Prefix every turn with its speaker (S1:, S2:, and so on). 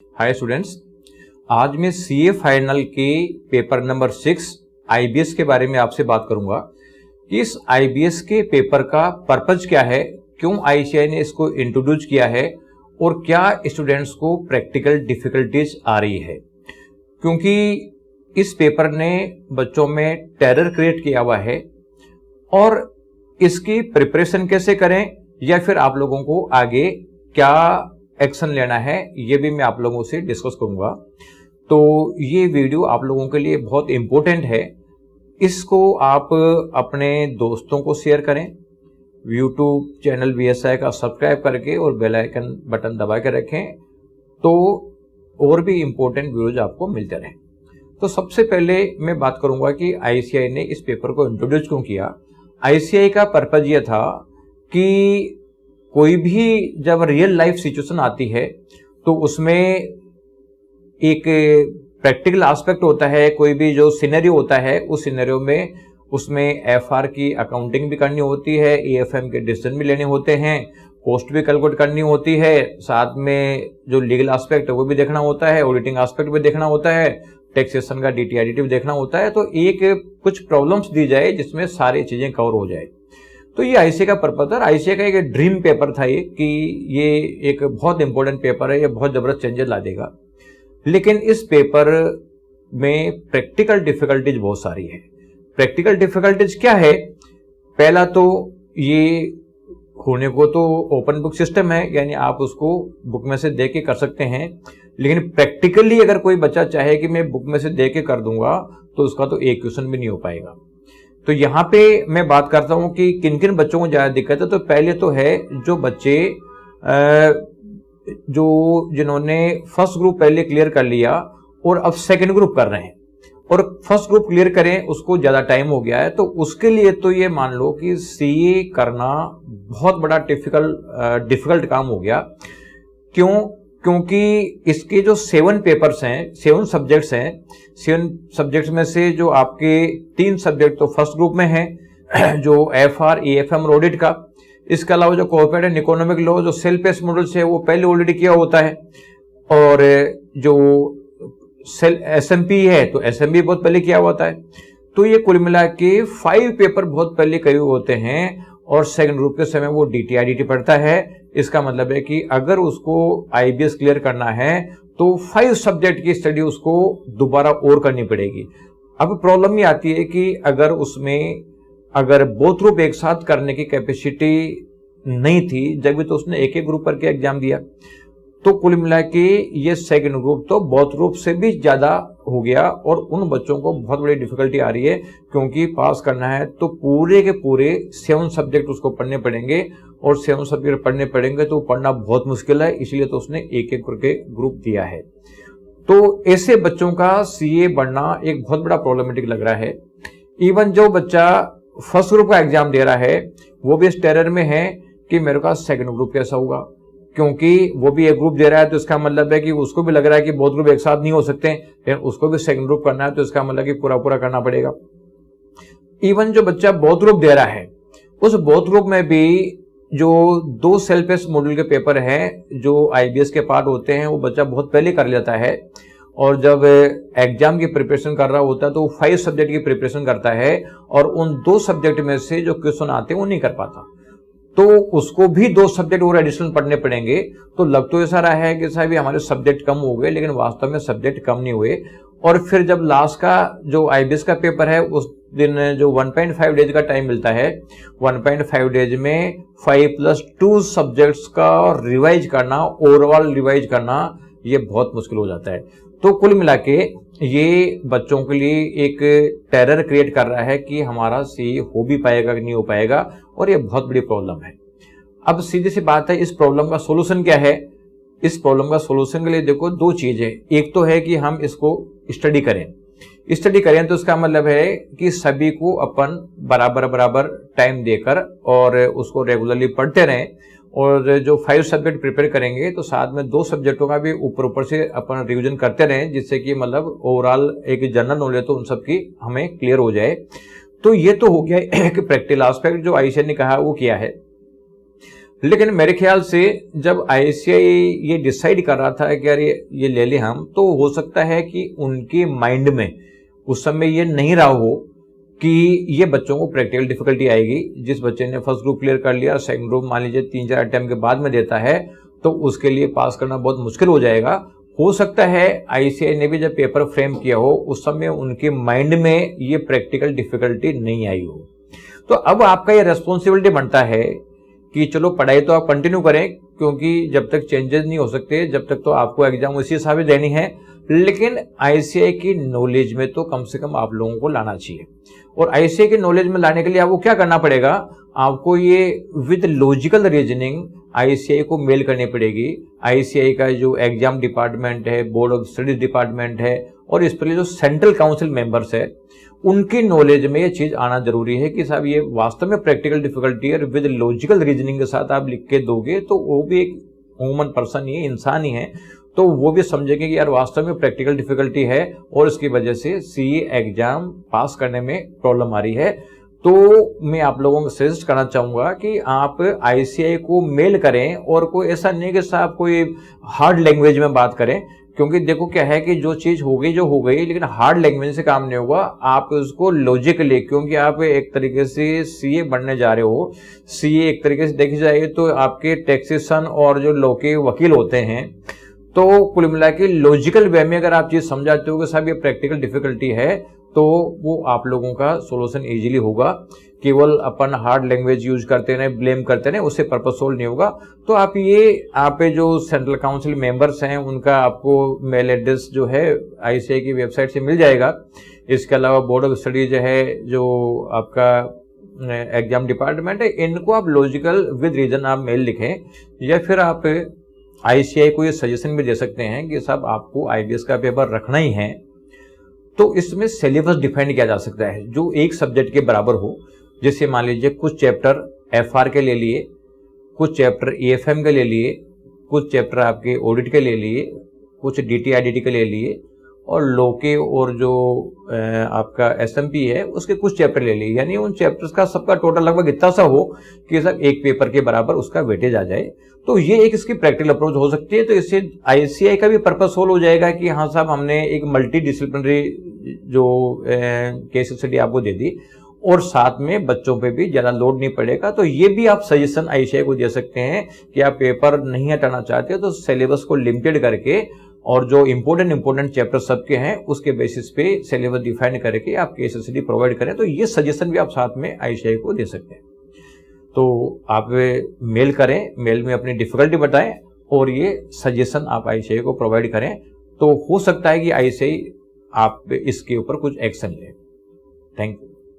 S1: Hi students, आज मैं CA final के पेपर नंबर 6 आईबीएस के बारे में आपसे बात करूंगा कि इस आईबीएस के पेपर का पर्पज क्या है, क्यों आईसीएआई ने इसको इंट्रोड्यूस किया है और क्या स्टूडेंट्स को प्रैक्टिकल डिफिकल्टीज आ रही है। क्योंकि इस पेपर ने बच्चों में टेरर क्रिएट किया हुआ है और इसकी प्रिपरेशन कैसे करें या फिर आप लोगों को आगे क्या एक्शन लेना है, ये भी मैं आप लोगों से डिस्कस करूंगा। तो ये वीडियो आप लोगों के लिए बहुत इंपॉर्टेंट है। इसको आप अपने दोस्तों को शेयर करें, यूट्यूब चैनल वीएसआई का सब्सक्राइब करके और बेल आइकन बटन दबा के रखें तो और भी इंपॉर्टेंट वीडियोज आपको मिलते रहें। तो सबसे पहले मैं बात करूंगा कि आईसीएआई ने इस पेपर को इंट्रोड्यूस क्यों किया। आईसीएआई का पर्पज ये था कि कोई भी जब रियल लाइफ सिचुएशन आती है तो उसमें एक प्रैक्टिकल एस्पेक्ट होता है। कोई भी जो सिनेरियो होता है उस सिनेरियो में उसमें एफआर की अकाउंटिंग भी करनी होती है, एएफएम के डिसीजन भी लेने होते हैं, कॉस्ट भी कैलकुलेट करनी होती है, साथ में जो लीगल एस्पेक्ट है वो भी देखना होता है, ऑडिटिंग एस्पेक्ट भी देखना होता है, टैक्सेशन का डीटीआईडी भी देखना होता है। तो एक कुछ प्रॉब्लम्स दी जाए जिसमें सारी चीजें कवर हो जाए। तो ये आईसीएआई का पर्पज था। आईसीएआई का एक ड्रीम पेपर था ये कि ये एक बहुत इंपॉर्टेंट पेपर है, ये बहुत जबरदस्त चेंजेस ला देगा। लेकिन इस पेपर में प्रैक्टिकल डिफिकल्टीज बहुत सारी है। प्रैक्टिकल डिफिकल्टीज क्या है? पहला तो ये होने को तो ओपन बुक सिस्टम है, यानी आप उसको बुक में से देख के कर सकते हैं, लेकिन प्रैक्टिकली अगर कोई बच्चा चाहे कि मैं बुक में से देख के कर दूंगा तो उसका तो एक क्वेश्चन भी नहीं हो पाएगा। तो यहां पे मैं बात करता हूं कि किन किन बच्चों को ज्यादा दिक्कत है। तो पहले तो है जो बच्चे जिन्होंने फर्स्ट ग्रुप पहले क्लियर कर लिया और अब सेकंड ग्रुप कर रहे हैं और फर्स्ट ग्रुप क्लियर करें उसको ज्यादा टाइम हो गया है, तो उसके लिए तो ये मान लो कि सीए करना बहुत बड़ा डिफिकल्ट काम हो गया। क्यों? क्योंकि इसके जो 7 पेपर्स हैं, 7 सब्जेक्ट्स हैं, 7 सब्जेक्ट्स में से जो आपके 3 सब्जेक्ट तो फर्स्ट ग्रुप में हैं, जो एफआर, एएफएम और ऑडिट का। इसके अलावा जो कॉर्पोरेट एंड इकोनॉमिक लॉ, जो सेल्फ पेस मॉडल्स है, वो पहले ऑलरेडी किया होता है, और जो एसएमपी है तो एसएमपी बहुत पहले किया होता है। तो ये कुल मिला के 5 पेपर बहुत पहले करे होते हैं और सेकंड ग्रुप के समय वो डीटीआईडी पढ़ता है। इसका मतलब है कि अगर उसको आईबीएस क्लियर करना है तो 5 सब्जेक्ट की स्टडी उसको दोबारा और करनी पड़ेगी। अब प्रॉब्लम ये आती है कि अगर बोथ ग्रुप एक साथ करने की कैपेसिटी नहीं थी, जब भी तो उसने एक एक ग्रुप करके एग्जाम दिया। तो कुल मिला के ये सेकंड ग्रुप तो बोथ ग्रुप से भी ज्यादा हो गया और उन बच्चों को बहुत बड़ी डिफिकल्टी आ रही है, क्योंकि पास करना है तो पूरे के पूरे 7 सब्जेक्ट उसको पढ़ने पड़ेंगे और 7 सब्जेक्ट पढ़ने पड़ेंगे तो पढ़ना बहुत मुश्किल है, इसलिए तो उसने एक एक करके ग्रुप दिया है। तो ऐसे बच्चों का सीए बढ़ना एक बहुत बड़ा प्रॉब्लमेटिक लग रहा है। इवन जो बच्चा फर्स्ट ग्रुप का एग्जाम दे रहा है वो भी इस टेरर में है कि मेरे का सेकंड ग्रुप कैसा होगा, क्योंकि वो भी एक ग्रुप दे रहा है तो इसका मतलब है कि उसको भी लग रहा है कि बहुत ग्रुप एक साथ नहीं हो सकते, लेकिन उसको भी सेकंड ग्रुप करना है तो इसका मतलब कि पूरा करना पड़ेगा। इवन जो बच्चा बहुत ग्रुप दे रहा है उस बहुत ग्रुप में भी जो 2 सेल्फ पेस मॉडल के पेपर हैं जो आईबीएस के पार्ट होते हैं वो बच्चा बहुत पहले कर लेता है, और जब एग्जाम की प्रिपरेशन कर रहा होता है तो 5 सब्जेक्ट की प्रिपरेशन करता है और उन 2 सब्जेक्ट में से जो क्वेश्चन आते हैं वो नहीं कर पाता, तो उसको भी 2 सब्जेक्ट और एडिशनल पढ़ने पड़ेंगे। तो लग तो ऐसा रहा है कि साहब हमारे सब्जेक्ट कम हो गए, लेकिन वास्तव में सब्जेक्ट कम नहीं हुए। और फिर जब लास्ट का जो आईबीएस का पेपर है उस दिन जो 1.5 डेज का टाइम मिलता है, 1.5 डेज में 5+2 सब्जेक्ट्स का रिवाइज करना, ओवरऑल रिवाइज करना, ये बहुत मुश्किल हो जाता है। तो कुल मिला के ये बच्चों के लिए एक टेरर क्रिएट कर रहा है कि हमारा सीए हो भी पाएगा कि नहीं हो पाएगा, और ये बहुत बड़ी प्रॉब्लम है। अब सीधी सी बात है, इस प्रॉब्लम का सोल्यूशन क्या है? इस प्रॉब्लम का सोल्यूशन के लिए देखो 2 चीजें। एक तो है कि हम इसको स्टडी करें तो इसका मतलब है कि सभी को अपन बराबर टाइम देकर और उसको रेगुलरली पढ़ते रहें, और जो 5 सब्जेक्ट प्रिपेयर करेंगे तो साथ में 2 सब्जेक्टों का भी ऊपर से अपन रिवीजन करते रहें, जिससे कि मतलब ओवरऑल एक जनरल नॉलेज तो उन सब की हमें क्लियर हो जाए। तो ये तो हो गया एक प्रैक्टिकल एस्पेक्ट जो आईसीएआई ने कहा वो किया है। लेकिन मेरे ख्याल से जब आईसीआई ये डिसाइड कर रहा था कि यार ये ले ले हम, तो हो सकता है कि उनके माइंड में उस समय ये नहीं रहा हो कि ये बच्चों को प्रैक्टिकल डिफिकल्टी आएगी। जिस बच्चे ने फर्स्ट ग्रुप क्लियर कर लिया, सेकंड ग्रुप मान लीजिए 3-4 अटेम्प्ट के बाद में देता है, तो उसके लिए पास करना बहुत मुश्किल हो जाएगा। हो सकता है आईसीआई ने भी जब पेपर फ्रेम किया हो उस समय उनके माइंड में ये प्रैक्टिकल डिफिकल्टी नहीं आई हो। तो अब आपका ये रेस्पॉन्सिबिलिटी बनता है कि चलो पढ़ाई तो आप कंटिन्यू करें, क्योंकि जब तक चेंजेस नहीं हो सकते जब तक तो आपको एग्जाम उसी हिसाब से देनी है, लेकिन आईसीआई की नॉलेज में तो कम से कम आप लोगों को लाना चाहिए। और आईसीआई की नॉलेज में लाने के लिए आपको क्या करना पड़ेगा, आपको ये विद लॉजिकल रीजनिंग आईसीआई को मेल करनी पड़ेगी। आईसीआई का जो एग्जाम डिपार्टमेंट है, बोर्ड ऑफ स्टडीज डिपार्टमेंट है, और इस पर जो सेंट्रल काउंसिल मेंबर्स है, उनकी नॉलेज में ये चीज आना जरूरी है कि साहब ये वास्तव में प्रैक्टिकल डिफिकल्टी है। विद लॉजिकल रीजनिंग के साथ आप लिख के दोगे तो वो भी एक ह्यूमन पर्सन ही है, इंसान ही है, तो वो भी समझेंगे कि यार वास्तव में प्रैक्टिकल डिफिकल्टी है और इसकी वजह से सीए एग्जाम पास करने में प्रॉब्लम आ रही है। तो मैं आप लोगों को सजेस्ट करना चाहूंगा कि आप आईसीआई को मेल करें, और कोई ऐसा नहीं कि साहब कोई हार्ड लैंग्वेज में बात करें, क्योंकि देखो क्या है कि जो चीज हो गई जो हो गई, लेकिन हार्ड लैंग्वेज से काम नहीं होगा। आप उसको लॉजिकली, क्योंकि आप एक तरीके से सीए बनने जा रहे हो, सीए एक तरीके से देखी जाए तो आपके टैक्सेशन और जो लॉ के वकील होते हैं, तो कुल मिला के लॉजिकल वे में अगर आप चीज समझाते हो कि साहब ये प्रैक्टिकल डिफिकल्टी है, तो वो आप लोगों का सोल्यूशन इजीली होगा। केवल अपन हार्ड लैंग्वेज यूज करते रहे, ब्लेम करते रहे, उससे पर्पस सोल्व नहीं होगा। तो आप जो सेंट्रल काउंसिल मेंबर्स हैं उनका आपको मेल एड्रेस जो है आईसीआई की वेबसाइट से मिल जाएगा। इसके अलावा बोर्ड ऑफ स्टडीज है, जो आपका एग्जाम डिपार्टमेंट है, इनको आप लॉजिकल विद रीजन आप मेल लिखें, या फिर आप आईसीआई को ये सजेशन भी दे सकते हैं कि साहब आपको आईबीएस का पेपर रखना ही है, तो इसमें सिलेबस डिफाइन किया जा सकता है जो एक सब्जेक्ट के बराबर हो। जैसे मान लीजिए कुछ चैप्टर एफआर के ले लिए, कुछ चैप्टर एएफएम के ले लिए, कुछ चैप्टर आपके ऑडिट के ले लिए, कुछ डीटीआईडीटी के ले लिए, और लॉ के और जो आपका एसएमपी है उसके कुछ चैप्टर ले लिए। यानी उन चैप्टर्स का सबका टोटल लगभग इतना सा हो कि सब एक पेपर के बराबर उसका वेटेज आ जाए। तो ये एक इसकी प्रैक्टिकल अप्रोच हो सकती है। तो इससे आईसीआई का भी पर्पस सोल्व हो जाएगा कि हाँ साहब हमने एक मल्टी डिसिप्लिनरी जो केस स्टडी आपको दे दी, और साथ में बच्चों पे भी ज्यादा लोड नहीं पड़ेगा। तो ये भी आप सजेशन आईसीआई को दे सकते हैं कि आप पेपर नहीं हटाना चाहते तो सिलेबस को लिमिटेड करके, और जो इंपोर्टेंट चैप्टर सबके हैं उसके बेसिस पे सिलेबस डिफाइन करके आप केस स्टडी प्रोवाइड करें। तो ये सजेशन भी आप साथ में आईसीआई को दे सकते हैं। तो आप मेल करें, मेल में अपनी डिफिकल्टी बताएं, और ये सजेशन आप आईसीआई को प्रोवाइड करें, तो हो सकता है कि आईसीआई आप इसके ऊपर कुछ एक्शन ले। Thank you.